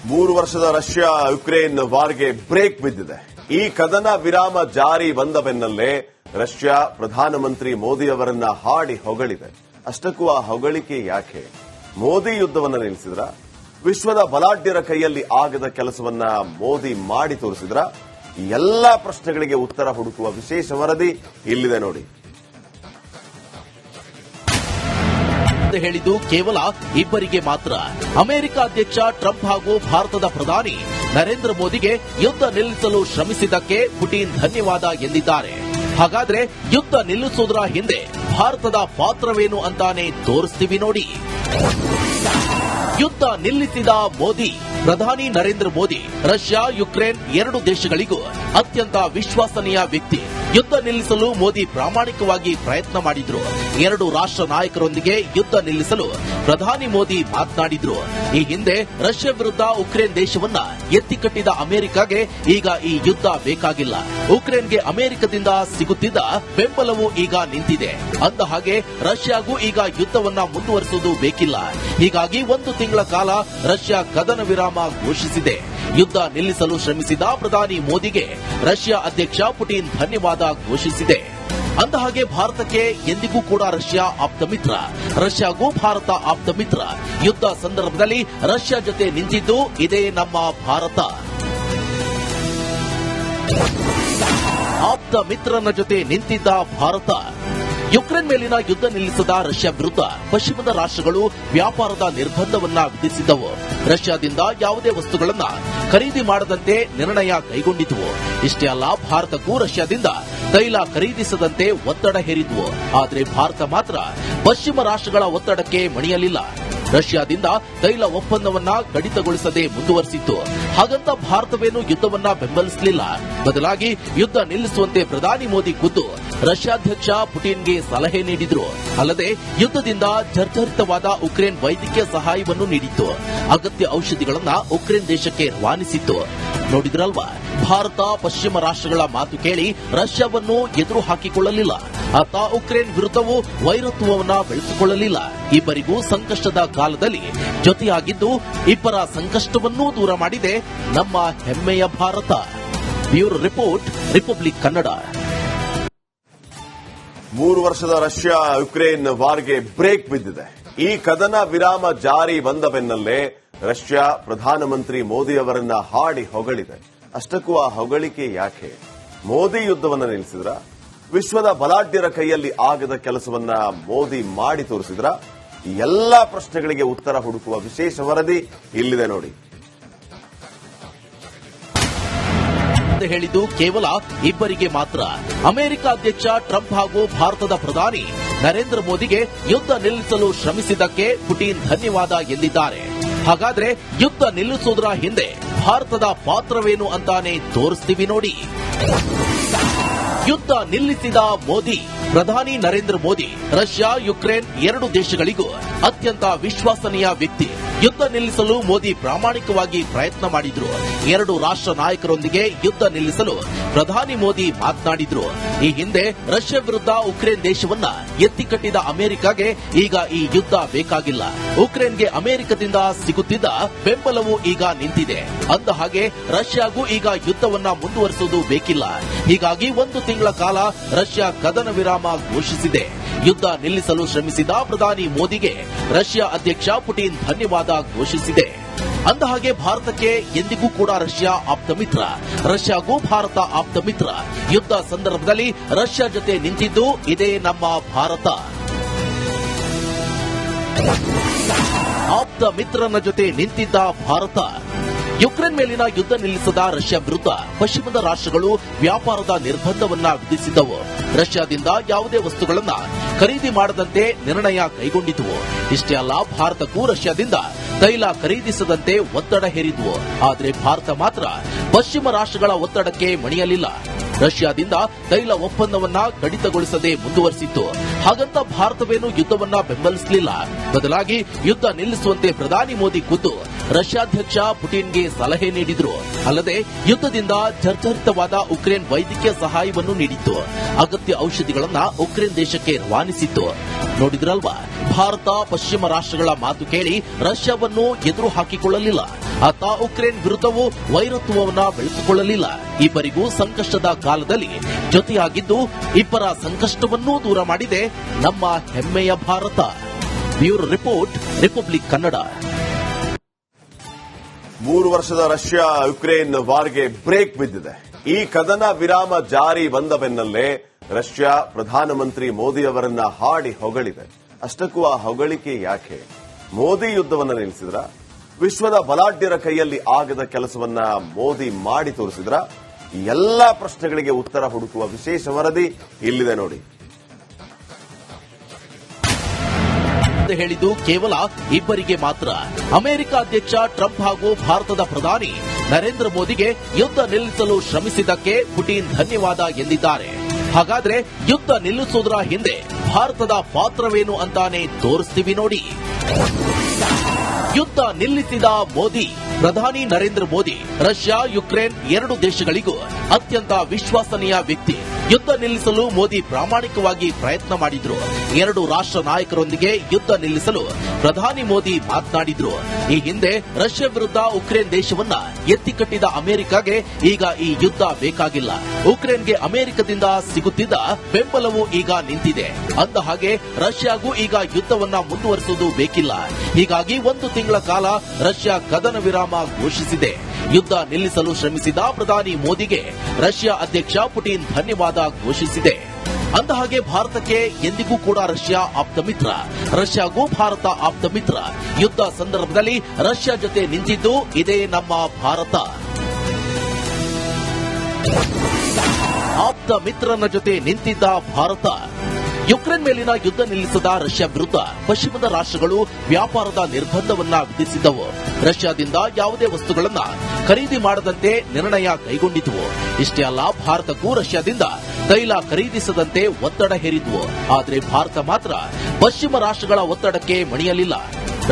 3 ವರ್ಷದ Russia Ukraine ವಾರ್ಗೆ break ಬಿದ್ದಿದೆ. ಈ ಕದನ ವಿರಾಮ ಜಾರಿ ಬಂದ ಬೆನ್ನಲ್ಲೇ ರಷ್ಯಾ ಪ್ರಧಾನಮಂತ್ರಿ ಮೋದಿ ಅವರನ್ನ ಹಾಡಿ ಹೊಗಳಿದೆ. ಅಷ್ಟಕ್ಕೂ ಆ ಹೊಗಳಿಕೆ ಯಾಕೆ? ಮೋದಿ ಯುದ್ಧವನ್ನ ನಿಲ್ಲಿಸಿದ್ರ? ವಿಶ್ವದ ಬಲಾಢ್ಯರ ಕೈಯಲ್ಲಿ ಆಗದ ಕೆಲಸವನ್ನ ಮೋದಿ ಮಾಡಿ ತೋರಿಸಿದ್ರ? ಈ ಎಲ್ಲಾ ಪ್ರಶ್ನೆಗಳಿಗೆ ಉತ್ತರ ಹುಡುಕುವ ವಿಶೇಷ ವರದಿ ಇಲ್ಲಿದೆ ನೋಡಿ. ಹೇಳಿದ್ದು ಕೇವಲ ಇಬ್ಬರಿಗೆ ಮಾತ್ರ. ಅಮೆರಿಕ ಅಧ್ಯಕ್ಷ ಟ್ರಂಪ್ ಹಾಗೂ ಭಾರತದ ಪ್ರಧಾನಿ ನರೇಂದ್ರ ಮೋದಿಗೆ ಯುದ್ಧ ನಿಲ್ಲಿಸಲು ಶ್ರಮಿಸಿದ್ದಕ್ಕೆ ಪುಟಿನ್ ಧನ್ಯವಾದ ಎಂದಿದ್ದಾರೆ. ಹಾಗಾದ್ರೆ ಯುದ್ಧ ನಿಲ್ಲಿಸುವುದರ ಹಿಂದೆ ಭಾರತದ ಪಾತ್ರವೇನು ಅಂತಾನೆ ತೋರಿಸ್ತೀವಿ ನೋಡಿ. ಯುದ್ಧ ನಿಲ್ಲಿಸಿದ ಮೋದಿ. ಪ್ರಧಾನಿ ನರೇಂದ್ರ ಮೋದಿ ರಷ್ಯಾ, ಯುಕ್ರೇನ್ ಎರಡು ದೇಶಗಳಿಗೂ ಅತ್ಯಂತ ವಿಶ್ವಸನೀಯ ವ್ಯಕ್ತಿ. ಯುದ್ಧ ನಿಲ್ಲಿಸಲು ಮೋದಿ ಪ್ರಾಮಾಣಿಕವಾಗಿ ಪ್ರಯತ್ನ ಮಾಡಿದ್ರು. ಎರಡು ರಾಷ್ಟ್ರ ನಾಯಕರೊಂದಿಗೆ ಯುದ್ಧ ನಿಲ್ಲಿಸಲು ಪ್ರಧಾನಿ ಮೋದಿ ಮಾತನಾಡಿದ್ರು. ಈ ಹಿಂದೆ ರಷ್ಯಾ ವಿರುದ್ಧ ಉಕ್ರೇನ್ ದೇಶವನ್ನ ಎತ್ತಿಕಟ್ಟಿದ ಅಮೆರಿಕಾಗೆ ಈಗ ಈ ಯುದ್ಧ ಬೇಕಾಗಿಲ್ಲ. ಉಕ್ರೇನ್ಗೆ ಅಮೆರಿಕದಿಂದ ಸಿಗುತ್ತಿದ್ದ ಬೆಂಬಲವು ಈಗ ನಿಂತಿದೆ. ಅಂದ ಹಾಗೆ ರಷ್ಯಾಗೂ ಈಗ ಯುದ್ಧವನ್ನ ಮುಂದುವರಿಸುವುದು ಬೇಕಿಲ್ಲ. ಹೀಗಾಗಿ 1 ತಿಂಗಳ ಕಾಲ ರಷ್ಯಾ ಕದನ ವಿರಾಮ ಘೋಷಿಸಿದೆ. ಯುದ್ಧ ನಿಲ್ಲಿಸಲು ಶ್ರಮಿಸಿದ ಪ್ರಧಾನಿ ಮೋದಿಗೆ ರಷ್ಯಾ ಅಧ್ಯಕ್ಷ ಪುಟಿನ್ ಧನ್ಯವಾದ ಘೋಷಿಸಿದೆ. ಅಂದಹಾಗೆ ಭಾರತಕ್ಕೆ ಎಂದಿಗೂ ಕೂಡ ರಷ್ಯಾ ಆಪ್ತ ಮಿತ್ರ, ರಷ್ಯಾಗೂ ಭಾರತ ಆಪ್ತ ಮಿತ್ರ. ಯುದ್ಧ ಸಂದರ್ಭದಲ್ಲಿ ರಷ್ಯಾ ಜೊತೆ ನಿಂತಿದ್ದು ಇದೇ ನಮ್ಮ ಭಾರತ. ಆಪ್ತ ಮಿತ್ರನ ಜೊತೆ ನಿಂತಿದ್ದ ಭಾರತ. ಯುಕ್ರೇನ್ ಮೇಲಿನ ಯುದ್ಧ ನಿಲ್ಲಿಸದ ರಷ್ಯಾ ವಿರುದ್ಧ ಪಶ್ಚಿಮದ ರಾಷ್ಟ್ರಗಳು ವ್ಯಾಪಾರದ ನಿರ್ಬಂಧವನ್ನ ವಿಧಿಸಿದ್ದವು. ರಷ್ಯಾದಿಂದ ಯಾವುದೇ ವಸ್ತುಗಳನ್ನ ಖರೀದಿ ಮಾಡದಂತೆ ನಿರ್ಣಯ ಕೈಗೊಂಡಿದ್ವು. ಇಷ್ಟೇ ಅಲ್ಲ, ಭಾರತಕ್ಕೂ ರಷ್ಯಾದಿಂದ ತೈಲ ಖರೀದಿಸದಂತೆ ಒತ್ತಡ ಹೇರಿದ್ವು. ಆದರೆ ಭಾರತ ಮಾತ್ರ ಪಶ್ಚಿಮ ರಾಷ್ಟ್ರಗಳ ಒತ್ತಡಕ್ಕೆ ಮಣಿಯಲಿಲ್ಲ. ರಷ್ಯಾದಿಂದ ತೈಲ ಒಪ್ಪಂದವನ್ನ ಕಡಿತಗೊಳಿಸದೆ ಮುಂದುವರೆಸಿತ್ತು. ಹಾಗಂತ ಭಾರತವೇನು ಯುದ್ಧವನ್ನ ಬೆಂಬಲಿಸಲಿಲ್ಲ. ಬದಲಾಗಿ ಯುದ್ಧ ನಿಲ್ಲಿಸುವಂತೆ ಪ್ರಧಾನಿ ಮೋದಿ ಖುದ್ದು ರಷ್ಯಾಧ್ಯಕ್ಷ ಪುಟಿನ್ಗೆ ಸಲಹೆ ನೀಡಿದ್ರು. ಅಲ್ಲದೆ ಯುದ್ಧದಿಂದ ಜರ್ಜರಿತವಾದ ಉಕ್ರೇನ್ ವೈದ್ಯಕೀಯ ಸಹಾಯವನ್ನು ನೀಡಿತ್ತು. ಅಗತ್ಯ ಔಷಧಿಗಳನ್ನ ಉಕ್ರೇನ್ ದೇಶಕ್ಕೆ ರವಾನಿಸಿತ್ತು. ನೋಡಿದ್ರಲ್ವಾ, ಭಾರತ ಪಶ್ಚಿಮ ರಾಷ್ಟ್ರಗಳ ಮಾತು ಕೇಳಿ ರಷ್ಯಾವನ್ನು ಎದುರು ಹಾಕಿಕೊಳ್ಳಲಿಲ್ಲ. ಅತ್ತ ಉಕ್ರೇನ್ ವಿರುದ್ಧವೂ ವೈರತ್ವವನ್ನ ಬೆಳೆಸಿಕೊಳ್ಳಲಿಲ್ಲ. ಇಬ್ಬರಿಗೂ ಸಂಕಷ್ಟದ ಕಾಲದಲ್ಲಿ ಜೊತೆಯಾಗಿದ್ದು ಇಬ್ಬರ ಸಂಕಷ್ಟವನ್ನೂ ದೂರ ಮಾಡಿದೆ ನಮ್ಮ ಹೆಮ್ಮೆಯ Bharat. Bureau report, republic Kannada. 3 ವರ್ಷದ ರಷ್ಯಾ ಯುಕ್ರೇನ್ ವಾರ್ಗೆ ಬ್ರೇಕ್ ಬಿದ್ದಿದೆ. ಈ ಕದನ ವಿರಾಮ ಜಾರಿ ಬಂದ ಬೆನ್ನಲ್ಲೇ ರಷ್ಯಾ ಪ್ರಧಾನಮಂತ್ರಿ ಮೋದಿ ಅವರನ್ನ ಹಾಡಿ ಹೊಗಳಿದೆ. ಅಷ್ಟಕ್ಕೂ ಆ ಹೊಗಳಿಕೆ ಯಾಕೆ? ಮೋದಿ ಯುದ್ಧವನ್ನ ನಿಲ್ಲಿಸಿದ್ರ? ವಿಶ್ವದ ಬಲಾಢ್ಯರ ಕೈಯಲ್ಲಿ ಆಗದ ಕೆಲಸವನ್ನ ಮೋದಿ ಮಾಡಿ ತೋರಿಸಿದ್ರ? ಈ ಎಲ್ಲಾ ಪ್ರಶ್ನೆಗಳಿಗೆ ಉತ್ತರ ಹುಡುಕುವ ವಿಶೇಷ ವರದಿ ಇಲ್ಲಿದೆ ನೋಡಿ. ಹೇಳಿದ್ದು ಕೇವಲ ಇಬ್ಬರಿಗೆ ಮಾತ್ರ. ಅಮೆರಿಕ ಅಧ್ಯಕ್ಷ ಟ್ರಂಪ್ ಹಾಗೂ ಭಾರತದ ಪ್ರಧಾನಿ ನರೇಂದ್ರ ಮೋದಿಗೆ ಯುದ್ಧ ನಿಲ್ಲಿಸಲು ಶ್ರಮಿಸಿದ್ದಕ್ಕೆ ಪುಟಿನ್ ಧನ್ಯವಾದ ಎಂದಿದ್ದಾರೆ. ಹಾಗಾದ್ರೆ ಯುದ್ಧ ನಿಲ್ಲಿಸುವುದರ ಹಿಂದೆ ಭಾರತದ ಪಾತ್ರವೇನು ಅಂತಾನೆ ತೋರಿಸ್ತೀವಿ ನೋಡಿ. ಯುದ್ಧ ನಿಲ್ಲಿಸಿದ ಮೋದಿ. ಪ್ರಧಾನಿ ನರೇಂದ್ರ ಮೋದಿ ರಷ್ಯಾ, ಯುಕ್ರೇನ್ ಎರಡು ದೇಶಗಳಿಗೂ ಅತ್ಯಂತ ವಿಶ್ವಸನೀಯ ವ್ಯಕ್ತಿ. ಯುದ್ಧ ನಿಲ್ಲಿಸಲು ಮೋದಿ ಪ್ರಾಮಾಣಿಕವಾಗಿ ಪ್ರಯತ್ನ ಮಾಡಿದ್ರು. ಎರಡು ರಾಷ್ಟ್ರ ನಾಯಕರೊಂದಿಗೆ ಯುದ್ಧ ನಿಲ್ಲಿಸಲು ಪ್ರಧಾನಿ ಮೋದಿ ಮಾತನಾಡಿದ್ರು. ಈ ಹಿಂದೆ ರಷ್ಯಾ ವಿರುದ್ಧ ಉಕ್ರೇನ್ ದೇಶವನ್ನ ಎತ್ತಿಕಟ್ಟಿದ ಅಮೆರಿಕಾಗೆ ಈಗ ಈ ಯುದ್ಧ ಬೇಕಾಗಿಲ್ಲ. ಉಕ್ರೇನ್ಗೆ ಅಮೆರಿಕದಿಂದ ಸಿಗುತ್ತಿದ್ದ ಬೆಂಬಲವು ಈಗ ನಿಂತಿದೆ. ಅಂದ ಹಾಗೆ ರಷ್ಯಾಗೂ ಈಗ ಯುದ್ಧವನ್ನ ಮುಂದುವರಿಸುವುದು ಬೇಕಿಲ್ಲ. ಹೀಗಾಗಿ 1 ತಿಂಗಳ ಕಾಲ ರಷ್ಯಾ ಕದನ ವಿರಾಮ ಘೋಷಿಸಿದೆ. ಯುದ್ಧ ನಿಲ್ಲಿಸಲು ಶ್ರಮಿಸಿದ ಪ್ರಧಾನಿ ಮೋದಿಗೆ ರಷ್ಯಾ ಅಧ್ಯಕ್ಷ ಪುಟಿನ್ ಧನ್ಯವಾದ ಘೋಷಿಸಿದೆ. ಅಂದಹಾಗೆ ಭಾರತಕ್ಕೆ ಎಂದಿಗೂ ಕೂಡ ರಷ್ಯಾ ಆಪ್ತ ಮಿತ್ರ, ರಷ್ಯಾಗೂ ಭಾರತ ಆಪ್ತ ಮಿತ್ರ. ಯುದ್ಧ ಸಂದರ್ಭದಲ್ಲಿ ರಷ್ಯಾ ಜೊತೆ ನಿಂತಿದ್ದು ಇದೇ ನಮ್ಮ ಭಾರತ. ಆಪ್ತ ಮಿತ್ರನ ಜೊತೆ ನಿಂತಿದ್ದ ಭಾರತ. ಯುಕ್ರೇನ್ ಮೇಲಿನ ಯುದ್ಧ ನಿಲ್ಲಿಸದ ರಷ್ಯಾ ವಿರುದ್ಧ ಪಶ್ಚಿಮದ ರಾಷ್ಟ್ರಗಳು ವ್ಯಾಪಾರದ ನಿರ್ಬಂಧವನ್ನ ವಿಧಿಸಿದ್ದವು. ರಷ್ಯಾದಿಂದ ಯಾವುದೇ ವಸ್ತುಗಳನ್ನ ಖರೀದಿ ಮಾಡದಂತೆ ನಿರ್ಣಯ ಕೈಗೊಂಡಿದ್ವು. ಇಷ್ಟೇ ಅಲ್ಲ, ಭಾರತಕ್ಕೂ ರಷ್ಯಾದಿಂದ ತೈಲ ಖರೀದಿಸದಂತೆ ಒತ್ತಡ ಹೇರಿದ್ವು. ಆದರೆ ಭಾರತ ಮಾತ್ರ ಪಶ್ಚಿಮ ರಾಷ್ಟ್ರಗಳ ಒತ್ತಡಕ್ಕೆ ಮಣಿಯಲಿಲ್ಲ. ರಷ್ಯಾದಿಂದ ತೈಲ ಒಪ್ಪಂದವನ್ನ ಕಡಿತಗೊಳಿಸದೆ ಮುಂದುವರೆಸಿತ್ತು. ಹಾಗಂತ ಭಾರತವೇನು ಯುದ್ಧವನ್ನ ಬೆಂಬಲಿಸಲಿಲ್ಲ. ಬದಲಾಗಿ ಯುದ್ಧ ನಿಲ್ಲಿಸುವಂತೆ ಪ್ರಧಾನಿ ಮೋದಿ ಖುದ್ದು ರಷ್ಯಾಧ್ಯಕ್ಷ ಪುಟಿನ್ಗೆ ಸಲಹೆ ನೀಡಿದ್ರು. ಅಲ್ಲದೆ ಯುದ್ಧದಿಂದ ಜರ್ಜರಿತವಾದ ಉಕ್ರೇನ್ ವೈದ್ಯಕೀಯ ಸಹಾಯವನ್ನು ನೀಡಿತ್ತು. ಅಗತ್ಯ ಔಷಧಿಗಳನ್ನ ಉಕ್ರೇನ್ ದೇಶಕ್ಕೆ ರವಾನಿಸಿತ್ತು. ನೋಡಿದ್ರಲ್ವಾ, ಭಾರತ ಪಶ್ಚಿಮ ರಾಷ್ಟ್ರಗಳ ಮಾತು ಕೇಳಿ ರಷ್ಯಾವನ್ನು ಎದುರು ಹಾಕಿಕೊಳ್ಳಲಿಲ್ಲ. ಆತ ಉಕ್ರೇನ್ ವಿರುದ್ಧವೂ ವೈರತ್ವವನ್ನು ಬೆಳೆಸಿಕೊಳ್ಳಲಿಲ್ಲ. ಇಬ್ಬರಿಗೂ ಸಂಕಷ್ಟದ ಕಾಲದಲ್ಲಿ ಜೊತೆಯಾಗಿದ್ದು ಇಬ್ಬರ ಸಂಕಷ್ಟವನ್ನೂ ದೂರ ಮಾಡಿದೆ ನಮ್ಮ ಹೆಮ್ಮೆಯ Bharat. Bureau report, republic Kannada. 3 ವರ್ಷದ ರಷ್ಯಾ ಯುಕ್ರೇನ್ ವಾರ್ಗೆ ಬ್ರೇಕ್ ಬಿದ್ದಿದೆ. ಈ ಕದನ ವಿರಾಮ ಜಾರಿ ಬಂದ ಬೆನ್ನಲ್ಲೇ ರಷ್ಯಾ ಪ್ರಧಾನಮಂತ್ರಿ ಮೋದಿ ಅವರನ್ನ ಹಾಡಿ ಹೊಗಳಿದೆ. ಅಷ್ಟಕ್ಕೂ ಆ ಹೊಗಳಿಕೆ ಯಾಕೆ? ಮೋದಿ ಯುದ್ಧವನ್ನ ನಿಲ್ಲಿಸಿದ್ರ? ವಿಶ್ವದ ಬಲಾಢ್ಯರ ಕೈಯಲ್ಲಿ ಆಗದ ಕೆಲಸವನ್ನ ಮೋದಿ ಮಾಡಿ ತೋರಿಸಿದ್ರ? ಈ ಎಲ್ಲಾ ಪ್ರಶ್ನೆಗಳಿಗೆ ಉತ್ತರ ಹುಡುಕುವ ವಿಶೇಷ ವರದಿ ಇಲ್ಲಿದೆ ನೋಡಿ. ಹೇಳಿದ್ದು ಕೇವಲ ಇಬ್ಬರಿಗೆ ಮಾತ್ರ. ಅಮೆರಿಕ ಅಧ್ಯಕ್ಷ ಟ್ರಂಪ್ ಹಾಗೂ ಭಾರತದ ಪ್ರಧಾನಿ ನರೇಂದ್ರ ಮೋದಿಗೆ ಯುದ್ಧ ನಿಲ್ಲಿಸಲು ಶ್ರಮಿಸಿದ್ದಕ್ಕೆ ಪುಟಿನ್ ಧನ್ಯವಾದ ಎಂದಿದ್ದಾರೆ. ಹಾಗಾದ್ರೆ ಯುದ್ಧ ನಿಲ್ಲಿಸೋದ್ರ ಹಿಂದೆ ಭಾರತದ ಪಾತ್ರವೇನು ಅಂತಾನೆ ತೋರಿಸ್ತೀವಿ ನೋಡಿ. ಯುದ್ಧ ನಿಲ್ಲಿಸಿದ ಮೋದಿ. ಪ್ರಧಾನಿ ನರೇಂದ್ರ ಮೋದಿ ರಷ್ಯಾ, ಯುಕ್ರೇನ್ ಎರಡು ದೇಶಗಳಿಗೂ ಅತ್ಯಂತ ವಿಶ್ವಸನೀಯ ವ್ಯಕ್ತಿ. ಯುದ್ಧ ನಿಲ್ಲಿಸಲು ಮೋದಿ ಪ್ರಾಮಾಣಿಕವಾಗಿ ಪ್ರಯತ್ನ ಮಾಡಿದ್ರು. ಎರಡು ರಾಷ್ಟ್ರ ನಾಯಕರೊಂದಿಗೆ ಯುದ್ಧ ನಿಲ್ಲಿಸಲು ಪ್ರಧಾನಿ ಮೋದಿ ಮಾತನಾಡಿದ್ರು. ಈ ಹಿಂದೆ ರಷ್ಯಾ ವಿರುದ್ಧ ಉಕ್ರೇನ್ ದೇಶವನ್ನ ಎತ್ತಿಕಟ್ಟಿದ ಅಮೆರಿಕಾಗೆ ಈಗ ಈ ಯುದ್ಧ ಬೇಕಾಗಿಲ್ಲ. ಉಕ್ರೇನ್ಗೆ ಅಮೆರಿಕದಿಂದ ಸಿಗುತ್ತಿದ್ದ ಬೆಂಬಲವು ಈಗ ನಿಂತಿದೆ. ಅಂದ ಹಾಗೆ ರಷ್ಯಾಗೂ ಈಗ ಯುದ್ಧವನ್ನ ಮುಂದುವರಿಸುವುದು ಬೇಕಿಲ್ಲ. ಹೀಗಾಗಿ 1 ತಿಂಗಳ ಕಾಲ ರಷ್ಯಾ ಕದನ ವಿರಾಮ ಘೋಷಿಸಿದೆ. ಯುದ್ಧ ನಿಲ್ಲಿಸಲು ಶ್ರಮಿಸಿದ ಪ್ರಧಾನಿ ಮೋದಿಗೆ ರಷ್ಯಾ ಅಧ್ಯಕ್ಷ ಪುಟಿನ್ ಧನ್ಯವಾದ ಘೋಷಿಸಿದೆ. ಅಂದಹಾಗೆ ಭಾರತಕ್ಕೆ ಎಂದಿಗೂ ಕೂಡ ರಷ್ಯಾ ಆಪ್ತ ಮಿತ್ರ, ರಷ್ಯಾಗೂ ಭಾರತ ಆಪ್ತ ಮಿತ್ರ. ಯುದ್ಧ ಸಂದರ್ಭದಲ್ಲಿ ರಷ್ಯಾ ಜೊತೆ ನಿಂತಿದ್ದು ಇದೇ ನಮ್ಮ ಭಾರತ. ಆಪ್ತ ಮಿತ್ರನ ಜೊತೆ ನಿಂತಿದ್ದ ಭಾರತ. ಯುಕ್ರೇನ್ ಮೇಲಿನ ಯುದ್ಧ ನಿಲ್ಲಿಸದ ರಷ್ಯಾ ವಿರುದ್ಧ ಪಶ್ಚಿಮದ ರಾಷ್ಟ್ರಗಳು ವ್ಯಾಪಾರದ ನಿರ್ಬಂಧವನ್ನ ವಿಧಿಸಿದ್ದವು. ರಷ್ಯಾದಿಂದ ಯಾವುದೇ ವಸ್ತುಗಳನ್ನ ಖರೀದಿ ಮಾಡದಂತೆ ನಿರ್ಣಯ ಕೈಗೊಂಡಿದ್ದವು. ಇಷ್ಟೇ ಅಲ್ಲ, ಭಾರತಕ್ಕೂ ರಷ್ಯಾದಿಂದ ತೈಲ ಖರೀದಿಸದಂತೆ ಒತ್ತಡ ಹೇರಿದ್ವು. ಆದರೆ ಭಾರತ ಮಾತ್ರ ಪಶ್ಚಿಮ ರಾಷ್ಟ್ರಗಳ ಒತ್ತಡಕ್ಕೆ ಮಣಿಯಲಿಲ್ಲ.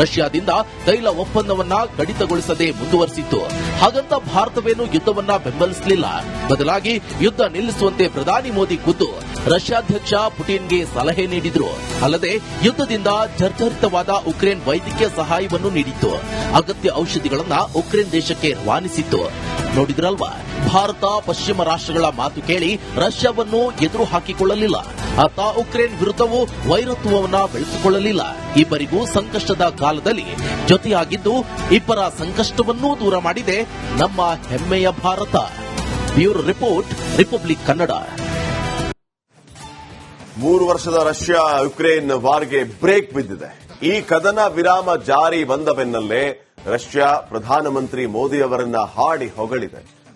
ರಷ್ಯಾದಿಂದ ತೈಲ ಒಪ್ಪಂದವನ್ನ ಕಡಿತಗೊಳಿಸದೆ ಮುಂದುವರೆಸಿತ್ತು. ಹಾಗಂತ ಭಾರತವೇನು ಯುದ್ಧವನ್ನ ಬೆಂಬಲಿಸಲಿಲ್ಲ. ಬದಲಾಗಿ ಯುದ್ಧ ನಿಲ್ಲಿಸುವಂತೆ ಪ್ರಧಾನಿ ಮೋದಿ ಖುದ್ದು ರಷ್ಯಾಧ್ಯಕ್ಷ ಪುಟಿನ್ಗೆ ಸಲಹೆ ನೀಡಿದ್ರು. ಅಲ್ಲದೆ ಯುದ್ಧದಿಂದ ಜರ್ಜರಿತವಾದ ಉಕ್ರೇನ್ ವೈದ್ಯಕೀಯ ಸಹಾಯವನ್ನು ನೀಡಿತ್ತು. ಅಗತ್ಯ ಔಷಧಿಗಳನ್ನ ಉಕ್ರೇನ್ ದೇಶಕ್ಕೆ ರವಾನಿಸಿತ್ತು. ನೋಡಿದ್ರಲ್ವಾ, ಭಾರತ ಪಶ್ಚಿಮ ರಾಷ್ಟ್ರಗಳ ಮಾತು ಕೇಳಿ ರಷ್ಯಾವನ್ನು ಎದುರು ಹಾಕಿಕೊಳ್ಳಲಿಲ್ಲ. ಆತ ಉಕ್ರೇನ್ ವಿರುದ್ಧವೂ ವೈರತ್ವವನ್ನ ಬೆಳೆಸಿಕೊಳ್ಳಲಿಲ್ಲ. ಇಬ್ಬರಿಗೂ ಸಂಕಷ್ಟದ ಕಾಲದಲ್ಲಿ ಜೊತೆಯಾಗಿದ್ದು ಇಬ್ಬರ ಸಂಕಷ್ಟವನ್ನೂ ದೂರ ಮಾಡಿದೆ ನಮ್ಮ ಹೆಮ್ಮೆಯ Bharat. Bureau report, republic Kannada. 3 ವರ್ಷದ ರಷ್ಯಾ ಯುಕ್ರೇನ್ ವಾರ್ಗೆ ಬ್ರೇಕ್ ಬಿದ್ದಿದೆ. ಈ ಕದನ ವಿರಾಮ ಜಾರಿ ಬಂದ ಬೆನ್ನಲ್ಲೇ ರಷ್ಯಾ ಪ್ರಧಾನಮಂತ್ರಿ ಮೋದಿ ಅವರನ್ನ ಹಾಡಿ ಹೊಗಳಿದೆ.